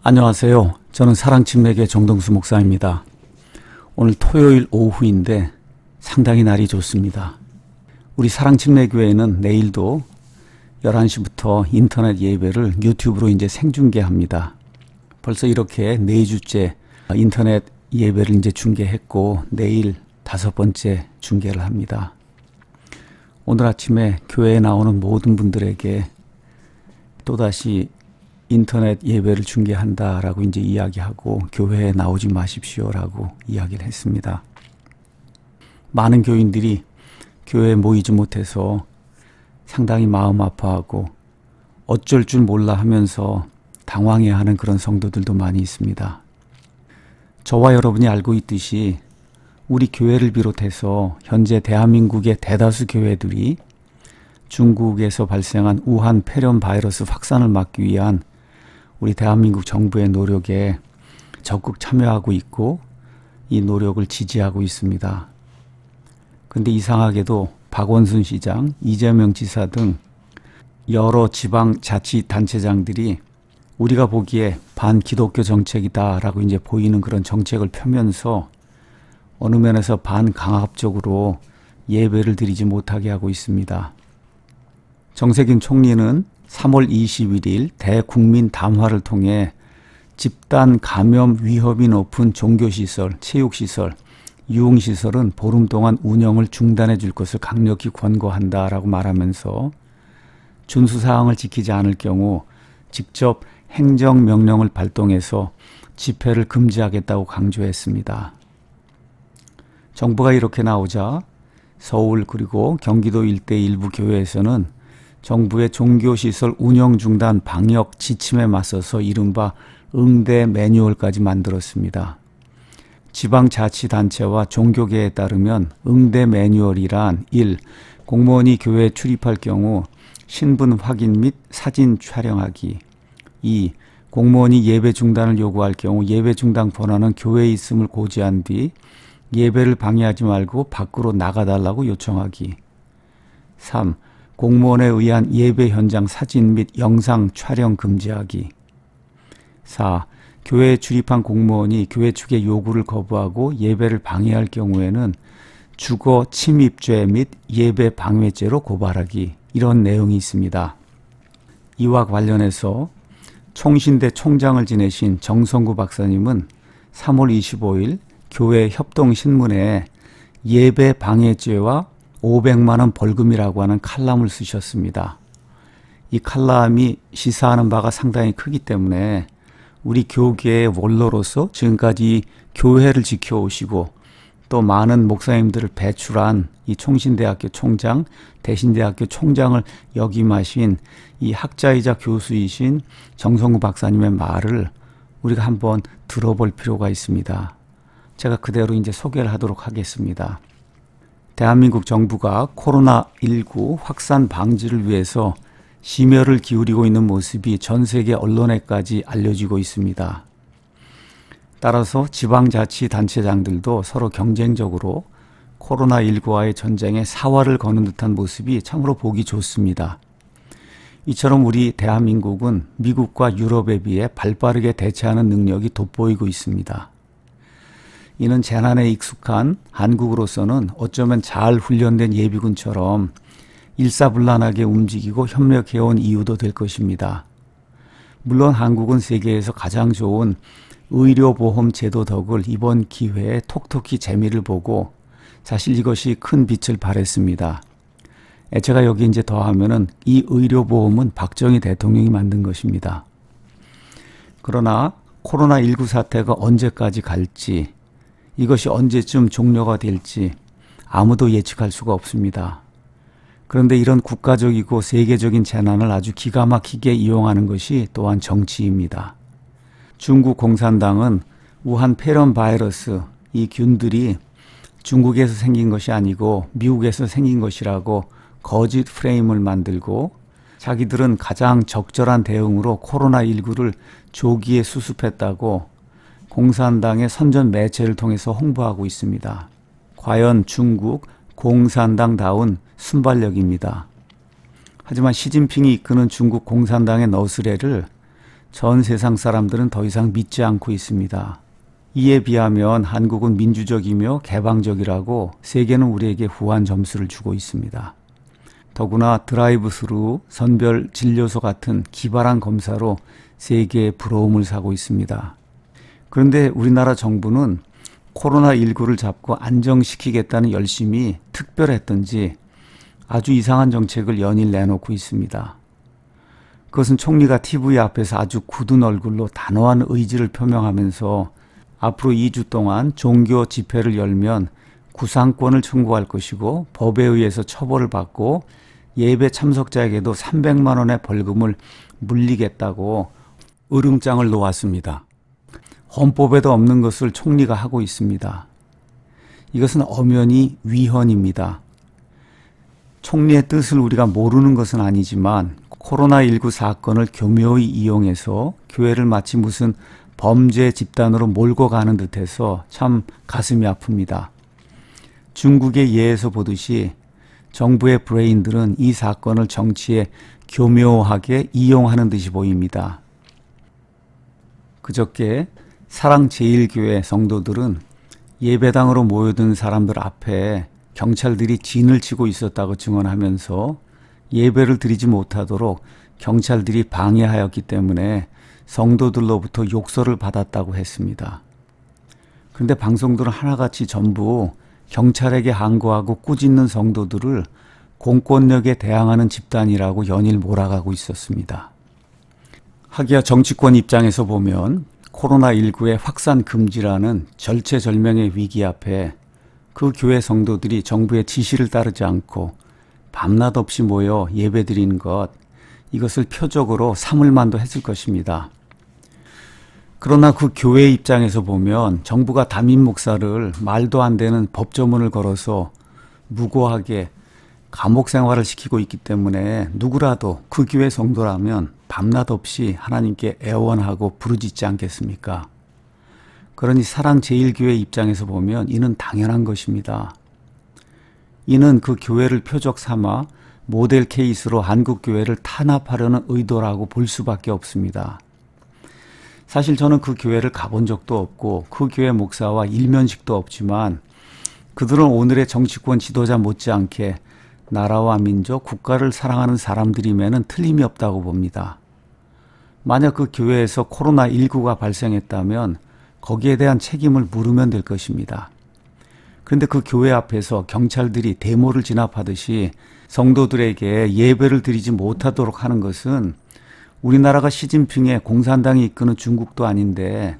안녕하세요. 저는 사랑침례교회 정동수 목사입니다. 오늘 토요일 오후인데 상당히 날이 좋습니다. 우리 사랑침례교회는 내일도 11시부터 인터넷 예배를 유튜브로 이제 생중계합니다. 벌써 이렇게 4주째 인터넷 예배를 이제 중계했고 내일 5번째 중계를 합니다. 오늘 아침에 교회에 나오는 모든 분들에게 또다시 인터넷 예배를 중계한다라고 이제 이야기하고 교회에 나오지 마십시오라고 이야기를 했습니다. 많은 교인들이 교회에 모이지 못해서 상당히 마음 아파하고 어쩔 줄 몰라 하면서 당황해하는 그런 성도들도 많이 있습니다. 저와 여러분이 알고 있듯이 우리 교회를 비롯해서 현재 대한민국의 대다수 교회들이 중국에서 발생한 우한 폐렴 바이러스 확산을 막기 위한 우리 대한민국 정부의 노력에 적극 참여하고 있고 이 노력을 지지하고 있습니다. 그런데 이상하게도 박원순 시장, 이재명 지사 등 여러 지방자치단체장들이 우리가 보기에 반기독교 정책이다라고 이제 보이는 그런 정책을 펴면서 어느 면에서 반강압적으로 예배를 드리지 못하게 하고 있습니다. 정세균 총리는 3월 21일 대국민 담화를 통해 집단 감염 위험이 높은 종교시설, 체육시설, 유흥시설은 보름 동안 운영을 중단해 줄 것을 강력히 권고한다라고 말하면서 준수사항을 지키지 않을 경우 직접 행정명령을 발동해서 집회를 금지하겠다고 강조했습니다. 정부가 이렇게 나오자 서울 그리고 경기도 일대 일부 교회에서는 정부의 종교시설 운영 중단 방역 지침에 맞서서 이른바 응대 매뉴얼까지 만들었습니다. 지방자치단체와 종교계에 따르면 응대 매뉴얼이란 1. 공무원이 교회에 출입할 경우 신분 확인 및 사진 촬영하기. 2. 공무원이 예배 중단을 요구할 경우 예배 중단 권한은 교회에 있음을 고지한 뒤 예배를 방해하지 말고 밖으로 나가달라고 요청하기. 3. 공무원에 의한 예배 현장 사진 및 영상 촬영 금지하기. 4. 교회에 출입한 공무원이 교회 측의 요구를 거부하고 예배를 방해할 경우에는 주거 침입죄 및 예배 방해죄로 고발하기. 이런 내용이 있습니다. 이와 관련해서 총신대 총장을 지내신 정성구 박사님은 3월 25일 교회 협동신문에 예배 방해죄와 500만 원 벌금이라고 하는 칼럼을 쓰셨습니다. 이 칼럼이 시사하는 바가 상당히 크기 때문에 우리 교계의 원로로서 지금까지 교회를 지켜오시고 또 많은 목사님들을 배출한 이 총신대학교 총장, 대신대학교 총장을 역임하신 이 학자이자 교수이신 정성구 박사님의 말을 우리가 한번 들어볼 필요가 있습니다. 제가 그대로 이제 소개를 하도록 하겠습니다. 대한민국 정부가 코로나19 확산 방지를 위해서 심혈을 기울이고 있는 모습이 전 세계 언론에까지 알려지고 있습니다. 따라서 지방자치단체장들도 서로 경쟁적으로 코로나19와의 전쟁에 사활을 거는 듯한 모습이 참으로 보기 좋습니다. 이처럼 우리 대한민국은 미국과 유럽에 비해 발빠르게 대처하는 능력이 돋보이고 있습니다. 이는 재난에 익숙한 한국으로서는 어쩌면 잘 훈련된 예비군처럼 일사불란하게 움직이고 협력해온 이유도 될 것입니다. 물론 한국은 세계에서 가장 좋은 의료보험 제도 덕을 이번 기회에 톡톡히 재미를 보고 사실 이것이 큰 빛을 발했습니다. 제가 여기 이제 더하면은 이 의료보험은 박정희 대통령이 만든 것입니다. 그러나 코로나19 사태가 언제까지 갈지 이것이 언제쯤 종료가 될지 아무도 예측할 수가 없습니다. 그런데 이런 국가적이고 세계적인 재난을 아주 기가 막히게 이용하는 것이 또한 정치입니다. 중국 공산당은 우한 폐렴 바이러스 이 균들이 중국에서 생긴 것이 아니고 미국에서 생긴 것이라고 거짓 프레임을 만들고 자기들은 가장 적절한 대응으로 코로나19를 조기에 수습했다고 공산당의 선전 매체를 통해서 홍보하고 있습니다. 과연 중국 공산당다운 순발력입니다. 하지만 시진핑이 이끄는 중국 공산당의 너스레를 전 세상 사람들은 더 이상 믿지 않고 있습니다. 이에 비하면 한국은 민주적이며 개방적이라고 세계는 우리에게 후한 점수를 주고 있습니다. 더구나 드라이브스루, 선별 진료소 같은 기발한 검사로 세계의 부러움을 사고 있습니다. 그런데 우리나라 정부는 코로나19를 잡고 안정시키겠다는 열심이 특별했던지 아주 이상한 정책을 연일 내놓고 있습니다. 그것은 총리가 TV 앞에서 아주 굳은 얼굴로 단호한 의지를 표명하면서 앞으로 2주 동안 종교 집회를 열면 구상권을 청구할 것이고 법에 의해서 처벌을 받고 예배 참석자에게도 300만 원의 벌금을 물리겠다고 으름장을 놓았습니다. 헌법에도 없는 것을 총리가 하고 있습니다. 이것은 엄연히 위헌입니다. 총리의 뜻을 우리가 모르는 것은 아니지만 코로나19 사건을 교묘히 이용해서 교회를 마치 무슨 범죄 집단으로 몰고 가는 듯해서 참 가슴이 아픕니다. 중국의 예에서 보듯이 정부의 브레인들은 이 사건을 정치에 교묘하게 이용하는 듯이 보입니다. 그저께 사랑제일교회 성도들은 예배당으로 모여든 사람들 앞에 경찰들이 진을 치고 있었다고 증언하면서 예배를 드리지 못하도록 경찰들이 방해하였기 때문에 성도들로부터 욕설을 받았다고 했습니다. 그런데 방송들은 하나같이 전부 경찰에게 항거하고 꾸짖는 성도들을 공권력에 대항하는 집단이라고 연일 몰아가고 있었습니다. 하기야 정치권 입장에서 보면 코로나19의 확산 금지라는 절체절명의 위기 앞에 그 교회 성도들이 정부의 지시를 따르지 않고 밤낮 없이 모여 예배드리는 것, 이것을 표적으로 삼을 만도 했을 것입니다. 그러나 그 교회 입장에서 보면 정부가 담임 목사를 말도 안 되는 법조문을 걸어서 무고하게 감옥 생활을 시키고 있기 때문에 누구라도 그 교회 성도라면 밤낮 없이 하나님께 애원하고 부르짖지 않겠습니까? 그러니 사랑제일교회 입장에서 보면 이는 당연한 것입니다. 이는 그 교회를 표적 삼아 모델 케이스로 한국 교회를 탄압하려는 의도라고 볼 수밖에 없습니다. 사실 저는 그 교회를 가본 적도 없고 그 교회 목사와 일면식도 없지만 그들은 오늘의 정치권 지도자 못지않게 나라와 민족, 국가를 사랑하는 사람들임에는 틀림이 없다고 봅니다. 만약 그 교회에서 코로나19가 발생했다면 거기에 대한 책임을 물으면 될 것입니다. 그런데 그 교회 앞에서 경찰들이 대모를 진압하듯이 성도들에게 예배를 드리지 못하도록 하는 것은 우리나라가 시진핑의 공산당이 이끄는 중국도 아닌데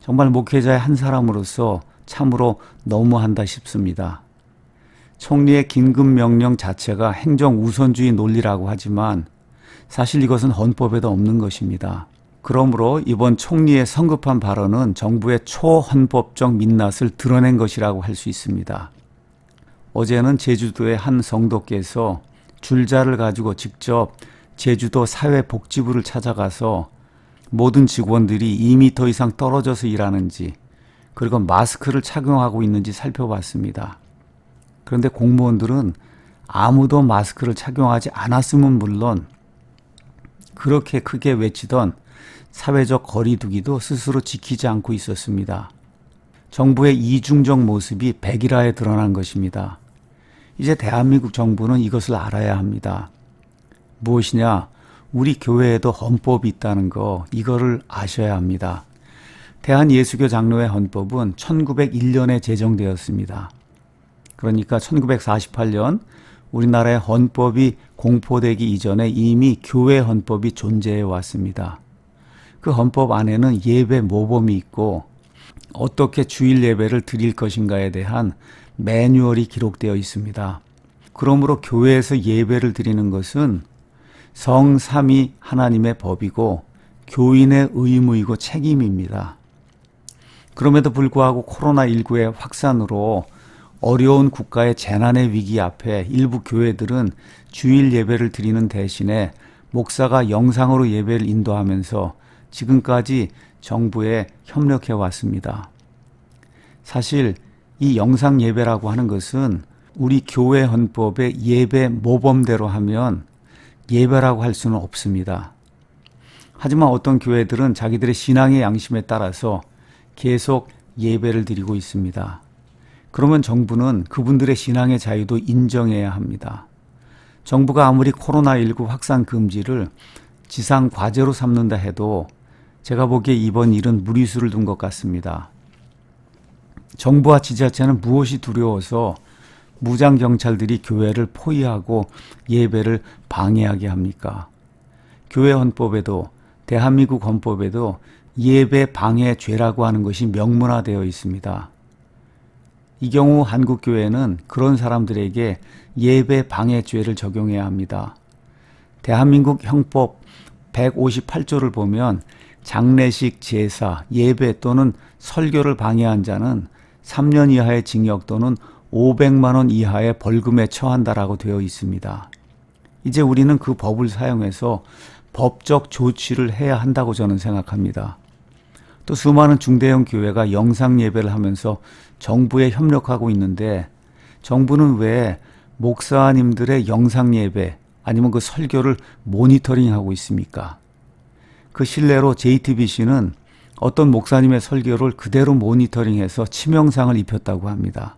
정말 목회자의 한 사람으로서 참으로 너무한다 싶습니다. 총리의 긴급명령 자체가 행정 우선주의 논리라고 하지만 사실 이것은 헌법에도 없는 것입니다. 그러므로 이번 총리의 성급한 발언은 정부의 초헌법적 민낯을 드러낸 것이라고 할 수 있습니다. 어제는 제주도의 한 성도께서 줄자를 가지고 직접 제주도 사회복지부를 찾아가서 모든 직원들이 2m 이상 떨어져서 일하는지 그리고 마스크를 착용하고 있는지 살펴봤습니다. 그런데 공무원들은 아무도 마스크를 착용하지 않았으면 물론 그렇게 크게 외치던 사회적 거리두기도 스스로 지키지 않고 있었습니다. 정부의 이중적 모습이 백일화에 드러난 것입니다. 이제 대한민국 정부는 이것을 알아야 합니다. 무엇이냐? 우리 교회에도 헌법이 있다는 거, 이거를 아셔야 합니다. 대한예수교 장로회 헌법은 1901년에 제정되었습니다. 그러니까 1948년 우리나라의 헌법이 공포되기 이전에 이미 교회 헌법이 존재해 왔습니다. 그 헌법 안에는 예배 모범이 있고 어떻게 주일 예배를 드릴 것인가에 대한 매뉴얼이 기록되어 있습니다. 그러므로 교회에서 예배를 드리는 것은 성삼위 하나님의 법이고 교인의 의무이고 책임입니다. 그럼에도 불구하고 코로나19의 확산으로 어려운 국가의 재난의 위기 앞에 일부 교회들은 주일 예배를 드리는 대신에 목사가 영상으로 예배를 인도하면서 지금까지 정부에 협력해 왔습니다. 사실 이 영상 예배라고 하는 것은 우리 교회 헌법의 예배 모범대로 하면 예배라고 할 수는 없습니다. 하지만 어떤 교회들은 자기들의 신앙의 양심에 따라서 계속 예배를 드리고 있습니다. 그러면 정부는 그분들의 신앙의 자유도 인정해야 합니다. 정부가 아무리 코로나19 확산 금지를 지상 과제로 삼는다 해도 제가 보기에 이번 일은 무리수를 둔 것 같습니다. 정부와 지자체는 무엇이 두려워서 무장 경찰들이 교회를 포위하고 예배를 방해하게 합니까? 교회 헌법에도 대한민국 헌법에도 예배 방해죄라고 하는 것이 명문화되어 있습니다. 이 경우 한국교회는 그런 사람들에게 예배 방해죄를 적용해야 합니다. 대한민국 형법 158조를 보면 장례식, 제사, 예배 또는 설교를 방해한 자는 3년 이하의 징역 또는 500만 원 이하의 벌금에 처한다라고 되어 있습니다. 이제 우리는 그 법을 사용해서 법적 조치를 해야 한다고 저는 생각합니다. 또 수많은 중대형 교회가 영상 예배를 하면서 정부에 협력하고 있는데 정부는 왜 목사님들의 영상 예배 아니면 그 설교를 모니터링하고 있습니까? 그 실례로 JTBC는 어떤 목사님의 설교를 그대로 모니터링해서 치명상을 입혔다고 합니다.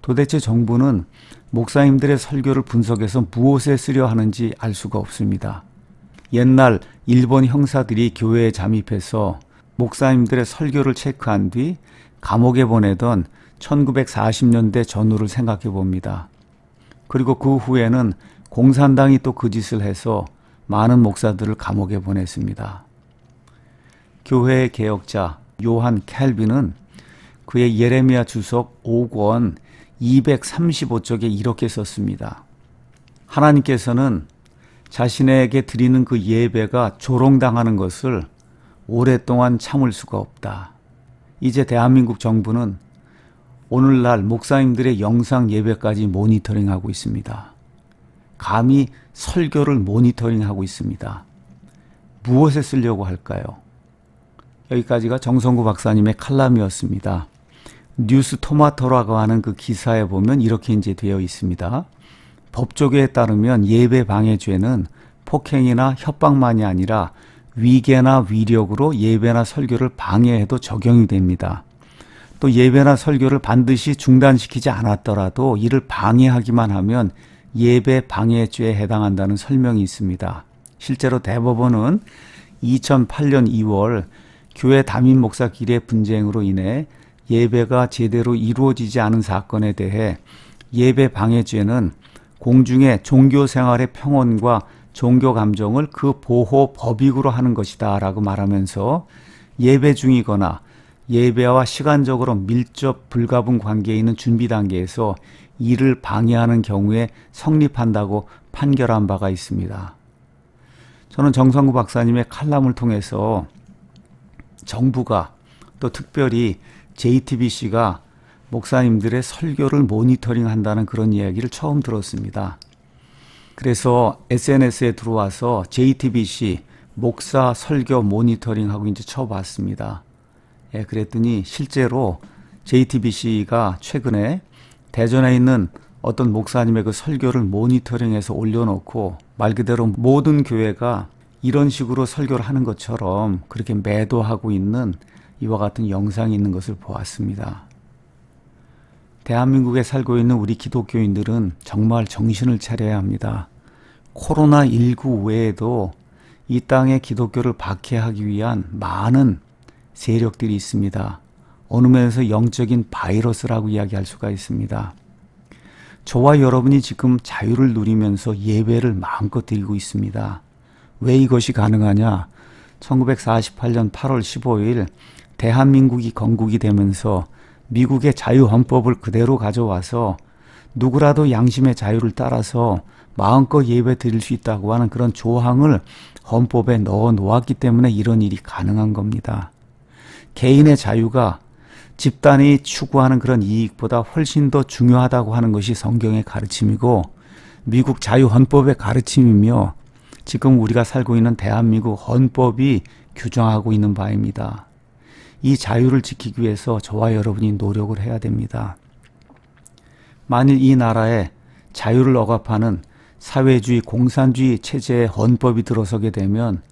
도대체 정부는 목사님들의 설교를 분석해서 무엇에 쓰려 하는지 알 수가 없습니다. 옛날 일본 형사들이 교회에 잠입해서 목사님들의 설교를 체크한 뒤 감옥에 보내던 1940년대 전후를 생각해 봅니다. 그리고 그 후에는 공산당이 또 그 짓을 해서 많은 목사들을 감옥에 보냈습니다. 교회의 개혁자 요한 캘빈은 그의 예레미야 주석 5권 235쪽에 이렇게 썼습니다. 하나님께서는 자신에게 드리는 그 예배가 조롱당하는 것을 오랫동안 참을 수가 없다. 이제 대한민국 정부는 오늘날 목사님들의 영상 예배까지 모니터링하고 있습니다. 감히 설교를 모니터링하고 있습니다. 무엇에 쓰려고 할까요? 여기까지가 정성구 박사님의 칼럼이었습니다. 뉴스 토마토라고 하는 그 기사에 보면 이렇게 이제 되어 있습니다. 법조계에 따르면 예배 방해죄는 폭행이나 협박만이 아니라 위계나 위력으로 예배나 설교를 방해해도 적용이 됩니다. 또 예배나 설교를 반드시 중단시키지 않았더라도 이를 방해하기만 하면 예배 방해죄에 해당한다는 설명이 있습니다. 실제로 대법원은 2008년 2월 교회 담임 목사끼리의 분쟁으로 인해 예배가 제대로 이루어지지 않은 사건에 대해 예배 방해죄는 공중의 종교 생활의 평온과 종교 감정을 그 보호 법익으로 하는 것이다 라고 말하면서 예배 중이거나 예배와 시간적으로 밀접 불가분 관계에 있는 준비 단계에서 이를 방해하는 경우에 성립한다고 판결한 바가 있습니다. 저는 정성구 박사님의 칼럼을 통해서 정부가 또 특별히 JTBC가 목사님들의 설교를 모니터링한다는 그런 이야기를 처음 들었습니다. 그래서 SNS에 들어와서 JTBC 목사 설교 모니터링하고 이제 쳐봤습니다. 예, 그랬더니 실제로 JTBC가 최근에 대전에 있는 어떤 목사님의 그 설교를 모니터링해서 올려놓고 말 그대로 모든 교회가 이런 식으로 설교를 하는 것처럼 그렇게 매도하고 있는 이와 같은 영상이 있는 것을 보았습니다. 대한민국에 살고 있는 우리 기독교인들은 정말 정신을 차려야 합니다. 코로나19 외에도 이 땅에 기독교를 박해하기 위한 많은 세력들이 있습니다. 어느 면에서 영적인 바이러스라고 이야기할 수가 있습니다. 저와 여러분이 지금 자유를 누리면서 예배를 마음껏 드리고 있습니다. 왜 이것이 가능하냐? 1948년 8월 15일 대한민국이 건국이 되면서 미국의 자유헌법을 그대로 가져와서 누구라도 양심의 자유를 따라서 마음껏 예배 드릴 수 있다고 하는 그런 조항을 헌법에 넣어 놓았기 때문에 이런 일이 가능한 겁니다. 개인의 자유가 집단이 추구하는 그런 이익보다 훨씬 더 중요하다고 하는 것이 성경의 가르침이고 미국 자유헌법의 가르침이며 지금 우리가 살고 있는 대한민국 헌법이 규정하고 있는 바입니다. 이 자유를 지키기 위해서 저와 여러분이 노력을 해야 됩니다. 만일 이 나라에 자유를 억압하는 사회주의, 공산주의 체제의 헌법이 들어서게 되면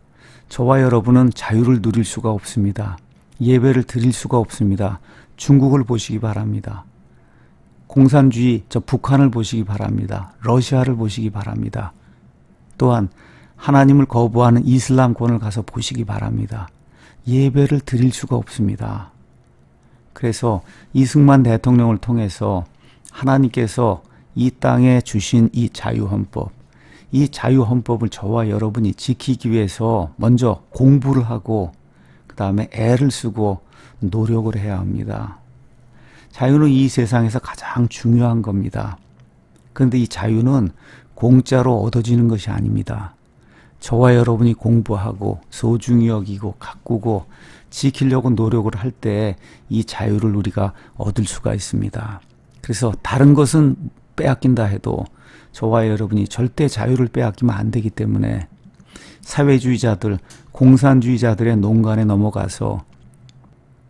저와 여러분은 자유를 누릴 수가 없습니다. 예배를 드릴 수가 없습니다. 중국을 보시기 바랍니다. 공산주의 저 북한을 보시기 바랍니다. 러시아를 보시기 바랍니다. 또한 하나님을 거부하는 이슬람권을 가서 보시기 바랍니다. 예배를 드릴 수가 없습니다. 그래서 이승만 대통령을 통해서 하나님께서 이 땅에 주신 이 자유헌법, 이 자유헌법을 저와 여러분이 지키기 위해서 먼저 공부를 하고 그 다음에 애를 쓰고 노력을 해야 합니다. 자유는 이 세상에서 가장 중요한 겁니다. 그런데 이 자유는 공짜로 얻어지는 것이 아닙니다. 저와 여러분이 공부하고 소중히 여기고 가꾸고 지키려고 노력을 할 때 이 자유를 우리가 얻을 수가 있습니다. 그래서 다른 것은 빼앗긴다 해도 저와 여러분이 절대 자유를 빼앗기면 안 되기 때문에 사회주의자들, 공산주의자들의 농간에 넘어가서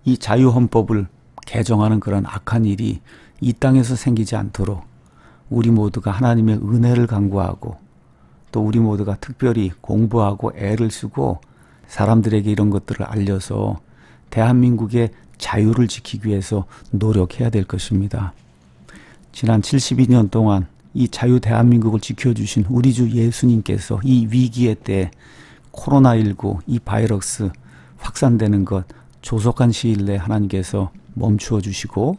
이 자유헌법을 개정하는 그런 악한 일이 이 땅에서 생기지 않도록 우리 모두가 하나님의 은혜를 간구하고 또 우리 모두가 특별히 공부하고 애를 쓰고 사람들에게 이런 것들을 알려서 대한민국의 자유를 지키기 위해서 노력해야 될 것입니다. 지난 72년 동안 이 자유 대한민국을 지켜주신 우리 주 예수님께서 이 위기의 때 코로나19 이 바이러스 확산되는 것 조속한 시일 내에 하나님께서 멈추어 주시고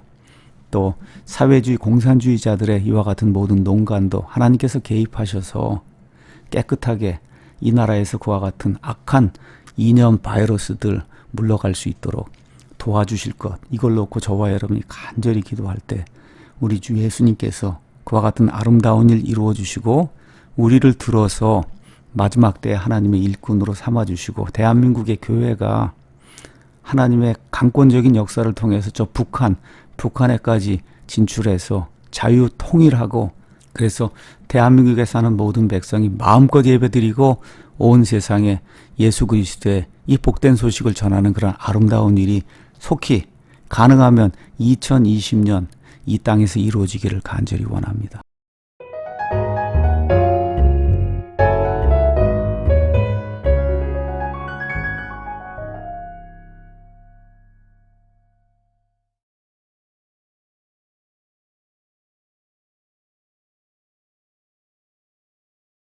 또 사회주의 공산주의자들의 이와 같은 모든 농간도 하나님께서 개입하셔서 깨끗하게 이 나라에서 그와 같은 악한 이념 바이러스들 물러갈 수 있도록 도와주실 것, 이걸 놓고 저와 여러분이 간절히 기도할 때 우리 주 예수님께서 그와 같은 아름다운 일 이루어 주시고 우리를 들어서 마지막 때 하나님의 일꾼으로 삼아주시고 대한민국의 교회가 하나님의 강권적인 역사를 통해서 저 북한에까지 진출해서 자유 통일하고 그래서 대한민국에 사는 모든 백성이 마음껏 예배드리고 온 세상에 예수 그리스도의 이 복된 소식을 전하는 그런 아름다운 일이 속히 가능하면 2020년 이 땅에서 이루어지기를 간절히 원합니다.